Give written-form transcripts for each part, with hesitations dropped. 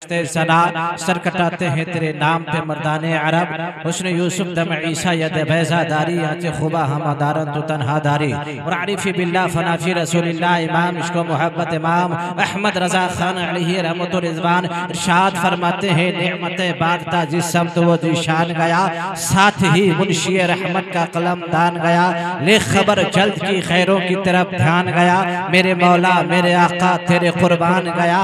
सना sir कटाते हैं तेरे नाम पे मर्दाने अरब हुस्न यूसुफ दम ईसा यद बैजा दारी आचे खुबा हम दारन तो तन्हा दारी और आरिफी बिल्ला फनाफी रसूलिल्लाह इमाम इश्को मोहब्बत इमाम अहमद रजा खान अलैहि रहमतुर रिजवान इरशाद फरमाते हैं नेमत बारता जिस समत वो जिशान गया साथ ही मुंशी रहमत का कलम दान गया ले खबर जल्द की खैरों की तरफ ध्यान गया मेरे मौला मेरे आका तेरे कुर्बान गया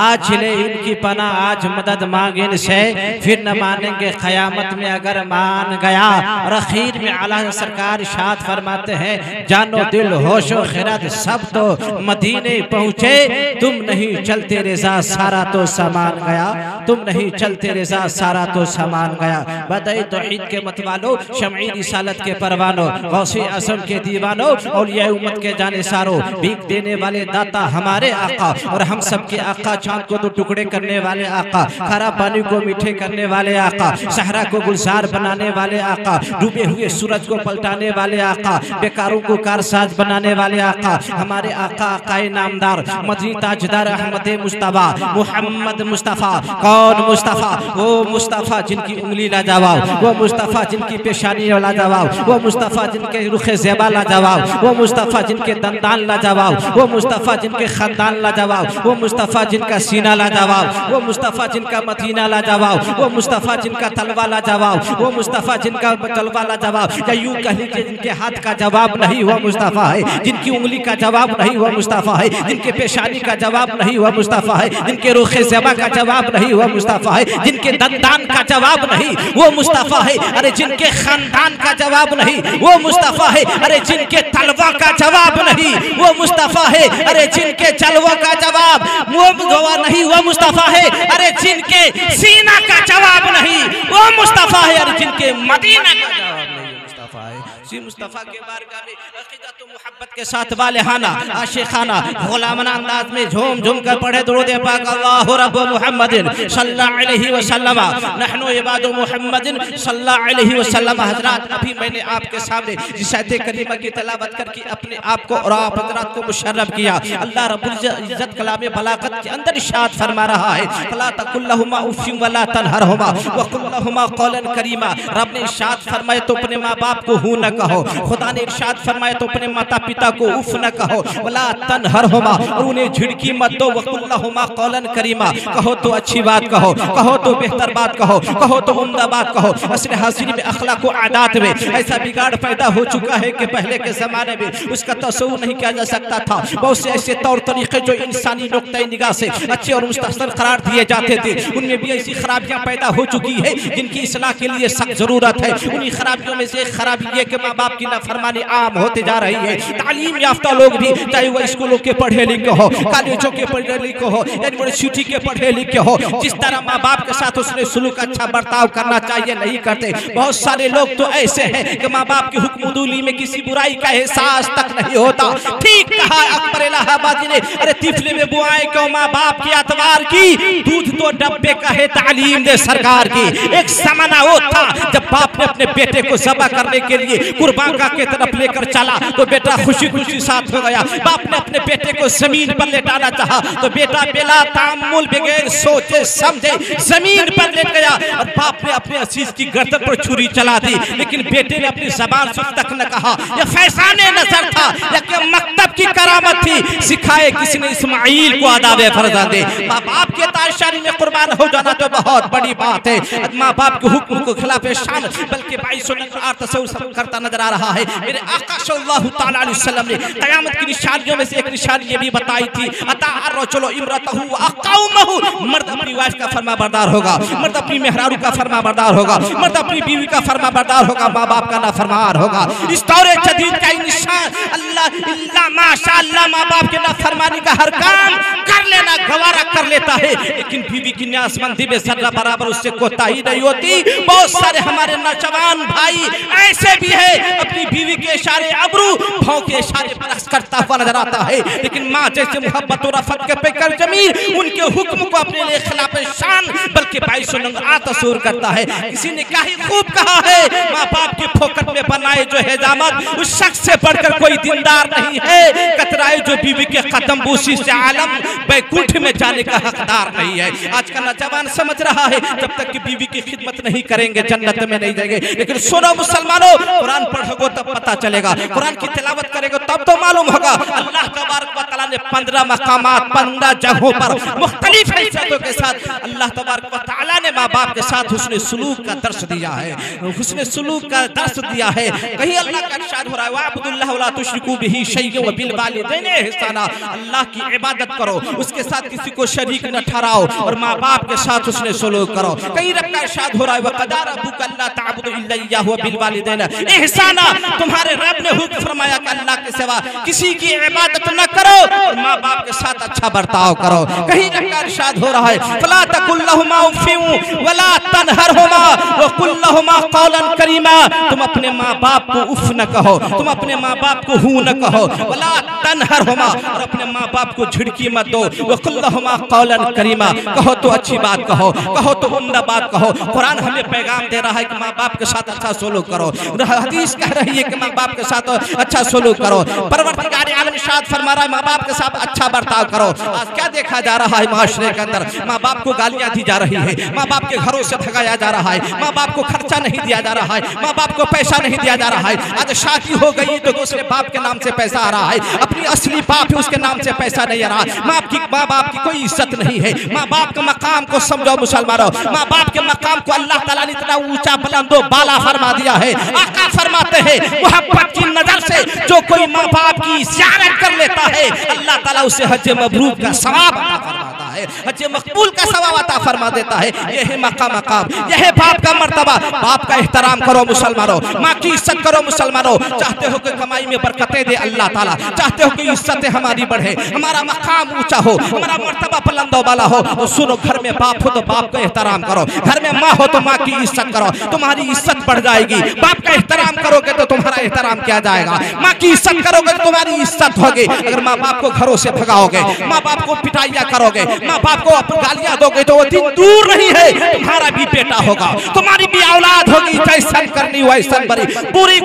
आज ले इनकी पना आज मदद मांगे इनसे फिर न मानेंगे क़यामत में अगर मान गया। और अखीर में आला सरकार इरशाद फरमाते हैं जानो दिल होशो खिरत सब तो मदीने पहुँचे तुम नहीं चलते रेजा सारा तो सामान गया तुम नहीं चलते रेजा सारा तो सामान गया। बदाई तौहीद के मतवालो शमई रिसालत के परवानो गौसे आज़म के दीवानो औलिया उम्मत के जानिसारो भीख देने वाले दाता हमारे आका और हम सब के आका चांद को तो टुकड़े करने वाले आका खारा पानी को मीठे करने वाले आका सहरा को गुलजार बनाने वाले आका डूबे हुए सूरज को पलटाने वाले आका बेकारों को कारसाज बनाने वाले आका हमारे आका आकाए नामदार मदनी ताजदार अहमद मुस्तफा मोहम्मद मुस्तफा। कौन मुस्तफा? वो मुस्तफा जिनकी उंगली लाजवाब, वो मुस्तफा जिनकी पेशानी लाजवाब, वो मुस्तफा जिनके रुखे ज़ेबा लाजवाब, वो मुस्तफा जिनके दंदान लाजवाब, वो मुस्तफा जिनके खानदान लाजवाब, वो मुस्तफा जिनका सीना लाजवाब, वो मुस्तफा जिनका मदीना लाजवाब, वो मुस्तफा जिनका तलवा लाजवाब, वो मुस्तफा जिनका तलवा लाजवाब या यूं कह लीजिए जिनके हाथ का जवाब नहीं हुआ मुस्तफा है, जिनकी उंगली का जवाब नहीं हुआ मुस्तफा है, जिनके पेशानी का जवाब नहीं हुआ मुस्तफा है, जिनके रुखे ज़ेबा का जवाब नहीं हुआ मुस्तफा है, जिनके दंदान का जवाब नहीं वो मुस्तफा है। अरे जिनके खानदान का जवाब नहीं वो मुस्तफा है। अरे जिनके तलवा का जवाब नहीं वो मुस्तफा है। अरे जिनके जलवा का जवाब वो गवाह नहीं वो मुस्तफा है। अरे जिनके सीना का जवाब नहीं वो मुस्तफा है। अरे जिनके मदीना का जवाब नहीं मुस्तफा है। सी मुस्तफा के बारगाह में अक़ीदा तो मोहब्बत के साथ वालेहाना आशिकाना गुलामाना अंदाज में झूम झूम कर पढ़े दुरूद पाक अल्लाहु रब्बु मुहम्मदिन सल्लल्लाहु अलैहि वसल्लम नहनु इबादु मुहम्मदिन सल्लल्लाहु अलैहि वसल्लम। हज़रात अभी मैंने आपके सामने जिस आयत करीमा की तिलावत करके अपने आप को और आप हज़रात को मुशर्रफ किया। अल्लाह रब्बुल इज्जत कलाम बलागत के अंदर इरशाद फरमा रहा है फला तकुल लहुमा उफ़्फ़िन वला तनहरहुमा व कुल लहुमा क़ौलन करीमा। रब ने इरशाद फरमाया तो अपने माँ बाप को हूँ न कहो, खुदा ने इरशाद फरमाया तो अपने माता पिता को उफ न कहो, वला तनहरहुमा और उन्हें झिड़की मत दो, वकुल लहुमा क़ौलन करीमा कहो तो अच्छी बात कहो, कहो तो बेहतर बात कहो, कहो तो उम्दा बात कहो। असर हासिल में अखलाक व आदात में ऐसा बिगाड़ पैदा हो चुका है कि पहले के ज़माने में उसका तस्वुर नहीं किया जा सकता था। बहुत से ऐसे तौर तरीके जो इंसानी नुक्ते निगाह से अच्छे और मुस्तहसन करार दिए जाते थे उनमें भी ऐसी खराबियाँ पैदा हो चुकी है जिनकी इस्लाह के लिए सख्त ज़रूरत है। उन्हीं खराबियों में से खराबी ये कि माँ बाप की नाफरमानी आम होते जा रही है। तालीम याफ्ता लोग भी चाहे वह स्कूलों के पढ़े लिखे हो, कॉलेजों के पढ़े लिखे हो, यूनिवर्सिटी के पढ़े लिखे हो, जिस तरह माँ बाप के साथ उसने सुलूक अच्छा बर्ताव करना चाहिए नहीं करते। बहुत सारे लोग तो ऐसे हैं कि माँ बाप की हुक्मदुली में किसी बुराई का एहसास तक नहीं होता। ठीक कहा अकबर इलाहाबादी ने, अरे तिफले में बुआएं क्यों माँ बाप की अतवार की, दूध तो डब्बे का है तालीम दे सरकार की। एक ज़माना वो था जब बाप ने अपने बेटे को ज़बह करने के लिए कुर्बान के तरफ लेकर चला तो बेटा खुशी खुशी साथ हो गया। बाप ने अपने बेटे को जमीन पर लेटाना चाहा तो बेटा बिला तामुल बगैर सोचे समझे जमीन पर लेट गया और बाप ने अपने अजीज की गर्दन पर छुरी चला दी। लेकिन बेटे ने अपनी जबान से तक न कहा। यह फैसाने नजर था या कि मकतब की करामत थी। सिखाए किसने इस्माइल को आदाब फरज़ांदे। माँ बाप के ताशानी में कुर्बान हो जाना तो बहुत बड़ी बात है। माँ बाप के हुक्म को खिलाफ शान बल्कि 22 तस्वुर करता नजर आ रहा है। मेरे आका सल्लल्लाहु तआला अलैहि वसल्लम ने क़यामत की निशानियों में से एक निशानी ये भी बताई थी अता अर्रजुलु इम्रतहु व अक़ौमहु। मर्द अपनी वाइफ का फरमा बरदार होगा, मर्द अपनी मेहरारू का फरमा बरदार होगा, मर्द अपनी बीवी का फरमा बरदार होगा, माँ बाप का नाफरमान होगा। इस दौरे जदीद का निशान अल्लाह इल्ला माशाअल्लाह माँ बाप के नाफरमानी का हर काम कर लेना गवारा कर लेता है, लेकिन बीवी की न्यासमंदी में जर्रा बराबर उससे कोताही नहीं होती। बहुत सारे हमारे नौजवान भाई ऐसे भी है अपनी बीवी के इशारे अबरू भाव के इशारे पर रक्स करता हुआ नजर आता है, लेकिन माँ जैसे मोहब्बत और रफ़त के पैकर जमीन उनके हुक्म को अपने लिए खिलाफ शान कुरान बल्कि 22 नंग तस्वीर करता है। किसी ने क्या ही खूब कहा है, माँ बाप की फोकट में बनाए जो हिजामत उस शख्स से बढ़कर कोई दीनदार नहीं है। कतराए जो बीवी के कदम बूसी से आलम बैकुंठ में जाने का हकदार नहीं है। आज का नौजवान समझ रहा है जब तक कि बीवी की खिदमत नहीं करेंगे जन्नत में नहीं जाएंगे। लेकिन सुनो मुसलमानों, कुरान पढ़ोगे तब पता चलेगा, कुरान की तिलावत करेगा तब तो मालूम होगा। अल्लाह तबारक व तआला ने 15 मकामात 15 जगहों पर मुख्तलिफ हैसियतों के साथ अल्लाह तबारक व तआला ने माँ बाप के साथ हुस्न सुलूक का दर्श दिया है, हुस्न सुलूक का दर्श दिया है। कहीं अल्लाह का इरशाद हो रहा है वाबुदुल्लाह वला तुश्रिकू बिही शैय्यन व बिल वालिदैन इहसाना, अल्लाह की इबादत करो, उसके साथ किसी को शरीक न ठहराओ और माँ बाप के साथ उसने सलूक करो। कहीं रब का इरशाद हो रहा है वक़दा रब्बुका अल्ला तअबुदू इल्ला इय्याहु व बिल वालिदैन इहसाना, तुम्हारे रब ने हुक्म फरमाया कि अल्लाह के सिवा किसी की इबादत न करो और माँ बाप के साथ अच्छा बर्ताव करो। कहीं रब का इरशाद हो रहा है फला तकुल लहुमा उफ़िन वला तनहरहुमा व कुल लहुमा क़ौलन करीमा, तुम अपने माँ बाप को उफ न कहो, तुम अपने माँ बाप को हूं न कहो, वला तनहरहुमा, और अपने माँ बाप को झिड़की मत दो, व कुल लहुमा क़ौलन करीमा, कहो तो अच्छी बात कहो, कहो तो उम्दा बात कहो। कुरान हमें पैगाम दे रहा है कि माँ बाप के साथ अच्छा सलूक करो, हदीस कह रही है कि माँ बाप के साथ अच्छा सलूक करो। परवरदिगार आलम इरशाद फरमा रहा है माँ बाप के साथ अच्छा बर्ताव करो। आज क्या देखा जा रहा है माशरे के अंदर, माँ बाप को गालियां दी जा रही है, माँ बाप के घरों से भगाया जा रहा है, माँ बाप को खर्चा नहीं दिया जा रहा है, माँ बाप को पैसा नहीं दिया जा रहा है। आज शादी हो गई तो दूसरे बाप के नाम से पैसा आ रहा है, अपनी असली बाप है उसके नाम से पैसा नहीं आ रहा। माँ बाप की कोई इज्जत नहीं है। माँ बाप के मकाम को समझो मुसलमानों, माँ बाप के मकाम को अल्लाह ताला ने इतना ऊंचा बुलंदो बाला फरमा दिया है। आका फरमाते हैं मोहब्बत की नजर से जो कोई माँ बाप की ज़ियारत कर लेता है अल्लाह ताला उसे हज मबरूर का सवाब अता फरमाता है, हज मकबूल का सवाब अता फरमा देता है। यह है मकाम, यह है बाप का मर्तबा। बाप का एहतराम करो मुसलमानों, माँ की इज्जत करो मुसलमानों। चाहते हो कि कमाई में बरकतें दे अल्लाह ताला, चाहते हो कि इज्जतें हमारी बढ़े, हमारा मकाम ऊंचा हो, हमारा मर्तबा बुलंद वाला हो, तो सुनो घर में बाप हो तो बाप का एहतराम करो, घर में माँ हो तो माँ की इज्जत करो, तुम्हारी इज्जत बढ़ जाएगी। बाप का एहतराम करोगे तो तुम्हारा एहतराम किया जाएगा, माँ की इज्जत करोगे तो तुम्हारी इज्जत होगी। अगर माँ बाप को घरों से भगाओगे, माँ बाप को पिटाइया करोगे, माँ बाप को गालियां दोगे तो वो दिन दूर नहीं है, तुम्हारा भी बेटा होगा, तुम्हारी भी औलाद होगी। जैसन करनी वैसन बरी, बुरे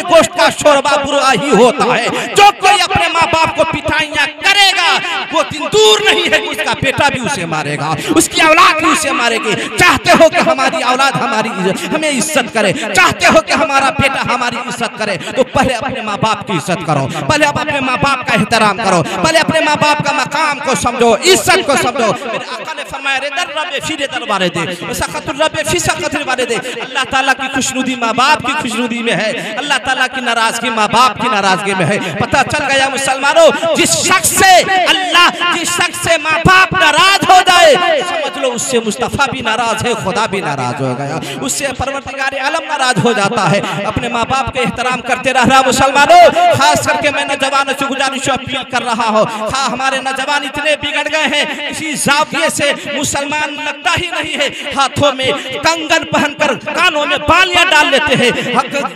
गोश्त का शोरबा बुरा ही होता है। जो कोई अपने माँ बाप को पिटाइयां करेगा वो दिन दूर नहीं है, उसका बेटा भी उसे मारेगा, उसकी औलाद भी उसे मारेगी। चाहते हो कि हमारी औलाद हमें इज्जत करे, चाहते हो कि हमारा बेटा हमारी इज्जत करे, तो पहले अपने माँ बाप की इज्जत करो, पहले अपने माँ बाप का एहतराम करो, पहले अपने माँ बाप का मकाम को समझो, इज्जत को समझो। मेरे आका ने फरमाया रिदर रब फी रिदर वालिदैन, सखतुर रब फी सखतुल वालिदैन। अल्लाह ताला की खुशनुदी माँ बाप की खुशनुदी में है, अल्लाह ताला की नाराजगी माँ बाप की नाराजगी में है। पता चल गया मुसलमानों, जिस शख्स से माँ बाप नाराज हो जाए समझ लो उससे मुस्तफा भी नाराज है, खुदा भी नाराज हो गया, उससे परवरदिगार आलम नाराज हो जाता है। अपने माँ बाप के एहतराम करते रहना मुसलमानों। खास करके मैं नौजवानों से गुजारिश अपील कर रहा हूँ, हमारे नौजवान इतने बिगड़ गए हैं, किसी जाविये से मुसलमान लगता ही नहीं है। हाथों में कंगन पहनकर, कानों में बालियां डाल लेते हैं,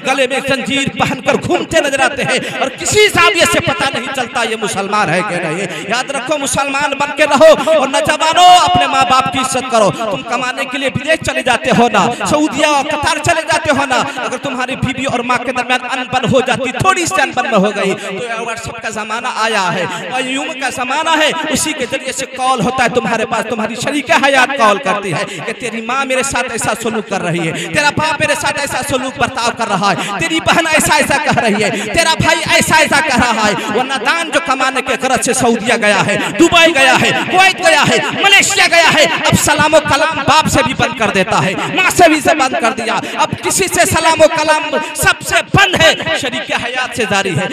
गले में जंजीर पहनकर घूमते नजर आते हैं और किसी जाविये से पता नहीं चलता ये मुसलमान है कि नहीं। याद रखो मुसलमान बन के रहो और नौजवानों अपने माँ बाप की इज्जत करो। तुम कमाने के लिए विदेश चले जाते हो ना, सऊदिया और कतार चले जाते हो ना, अगर तुम्हारी बीवी और माँ के दरमियान अनबन हो जाती, थोड़ी सी अनबन हो गई तो व्हाट्सएप का जमाना आया है और यूम का जमाना है, उसी के जरिए से कॉल होता है तुम्हारे पास, तुम्हारी शरीका हयात कॉल करती है कि तेरी माँ मेरे साथ ऐसा सलूक कर रही है, तेरा बाप मेरे साथ ऐसा सलूक बर्ताव कर रहा है, तेरी बहन ऐसा ऐसा कह रही है, तेरा भाई ऐसा ऐसा कह रहा है। वो नादान जो कमाने के गरज से सऊदिया गया है, दुबई गया है, कुवैत गया है, मलेशिया गया है, अब सलामो कलाम बाप से भी बंद कर देता है, माँ से भी से बंद कर दिया, अब किसी से सलामो कलाम सबसे बंद है। शरीके हयात से जारी है,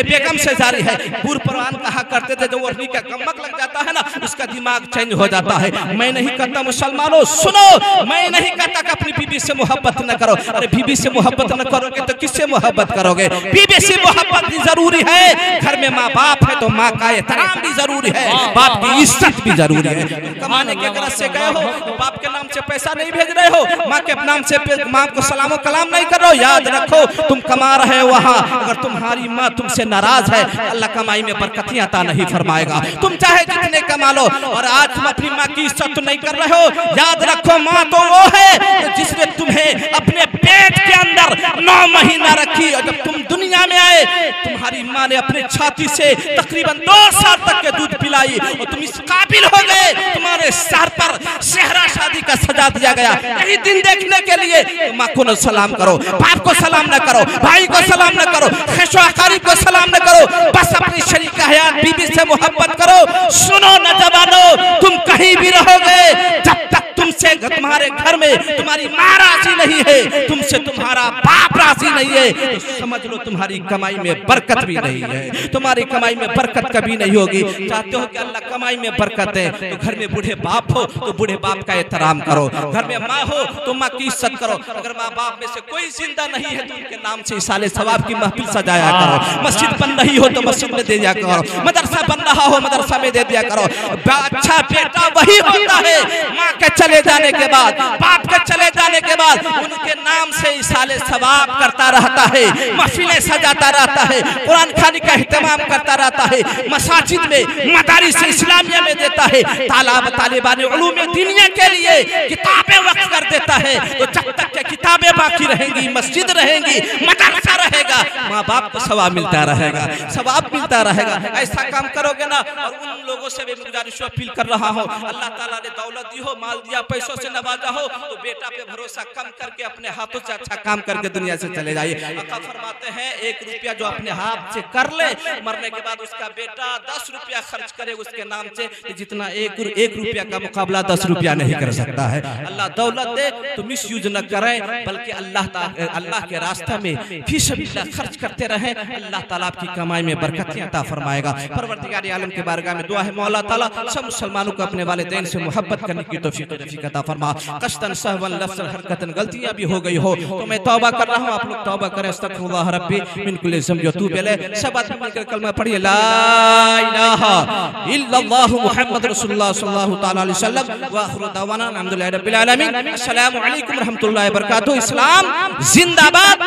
बेगम से जारी है। बूढ़ पुरान कहा करते थे जो ओढ़नी का गमक लग जाता है ना, उसका दिमाग चेंज हो जाता है। मैं नहीं कहता मुसलमानों सुनो, मैं नहीं कहता कि अपनी बीबी से मोहब्बत न करो। अरे बीबी से मोहब्बत न करोगे तो किससे मोहब्बत करोगे? बीबी से मोहब्बत भी जरूरी है। घर में माँ बाप है तो माँ का एहतराम भी जरूरी है, बाप की इज्जत भी जरूरी है। कमाने के गरज से गए हो, बाप के नाम से पैसा नहीं भेज रहे हो, माँ के नाम से माँ को सलामो कलाम नहीं कर रहे हो, याद रखो तुम कमा रहे हो वहाँ, अगर तुम्हारी माँ तुमसे नाराज है अल्लाह कमाई में बरकत अता नहीं फरमाएगा। तुम चाहे जितने कमा लो, और आज तुम अपनी माँ की इज्जत तो नहीं कर रहे हो। याद रखो माँ तो वो है जिसने तुम्हें अपने पेट के अंदर 9 महीना रखी, और जब तुम दुनिया में आए तुम्हारी माँ ने अपने छाती से तकरीबन 2 साल तक के दूध पिलाई, और तुम इस काबिल हो गए, तुम्हारे सर पर सेहरा शादी का सजा दिया गया। यही दिन देखने के लिए माँ को न सलाम करो, बाप को सलाम न करो, भाई को सलाम न करो, ख़ुशो-अक़ारीब को सलाम न करो, बस अपनी शरीक हयात बीबी से मोहब्बत करो। सुनो नौजवानों, तुम कहीं भी रहोगे, जब तक तुमसे तुम्हारे घर में तुम्हारी माँ राजी नहीं है, तुमसे तुम्हारा बाप राजी नहीं है, तो समझ लो तुम्हारी कमाई में बरकत भी नहीं है, तुम्हारी कमाई में बरकत कभी नहीं होगी। चाहते हो कि अल्लाह कमाई में बरकत है, तो घर में बूढ़े बाप हो तो बूढ़े बाप का एहतराम करो, घर में माँ हो तो माँ की इज्जत करो। अगर माँ बाप में से कोई जिंदा नहीं है तो उनके नाम से साले सवाब की महफिल सजाया करो, मस्जिद बन रही हो तो मस्जिद में दे दिया करो, मदरसा बन रहा हो मदरसा में दे दिया करो। अच्छा बेटा वही होता है माँ के चले जाने के बाद, बाप के चले जाने के बाद उनके नाम से साले सवाब करता रहता है, महफिलें सजाता रहता है, कुरान खानी का एहतमाम करता रहता है, मसाजिद में मदारिस इस्लामिया में देता है, तालिबान उलूम दीनिया के लिए किताबें वक्फ कर देता है। तो जब तक के किताबें बाकी रहेंगी, मस्जिद रहेंगी, मदरसा रहेगा, माँ बाप को सवाब मिलता रहेगा, सवाब मिलता रहेगा। ऐसा काम करोगे ना, और उन लोगों से भी गुजारिश अपील कर रहा हूँ, अल्लाह ताला ने दौलत दी हो, माल दिया, पैसों से नवाजा हो, तो बेटा पे भरोसा कम करके अपने हाथों से अच्छा काम करके दुनिया से चले जाइए। आका फरमाते हैं 1 रुपया जो अपने हाथ से कर ले, मरने के बाद उसका बेटा 10 रुपया खर्च करे उसके नाम से, जितना 1 रुपया का मुकाबला 10 रुपया नहीं कर सकता है। अल्लाह दौलत दे तो मिस यूज न करें, बल्कि अल्लाह के रास्ते में फी सबिलिल्लाह खर्च करते रहे, अल्लाह ताला आपकी कमाई में बरकत अता फरमाएगा। परवरदिगार आलम के बारगाह में दुआ है, मौला ताला सब मुसलमानों को अपने वालिदैन से मोहब्बत करने की तौफीक अता फरमा। कश्तन सहवन लफ्ज़न हरकतन गलतियां भी हो गई हो तो मैं तौबा कर रहा हूं, आप लोग तौबा करें। अस्तगफिरुल्लाह रब्बी मिन कुल्लि ज़ंब व तूब इलैह। सब आदमी मिलकर कलमा पढ़िए, ला इलाहा इल्लल्लाह मुहम्मद रसूलुल्लाह सल्लल्लाहु तआला अलैहि वसल्लम व आखिरु दावाना अल्हम्दुलिल्लाहि रब्बिल आलमीन। अस्सलामु अलैकुम व रहमतुल्लाहि व बरकातहू। इस्लाम जिंदाबाद।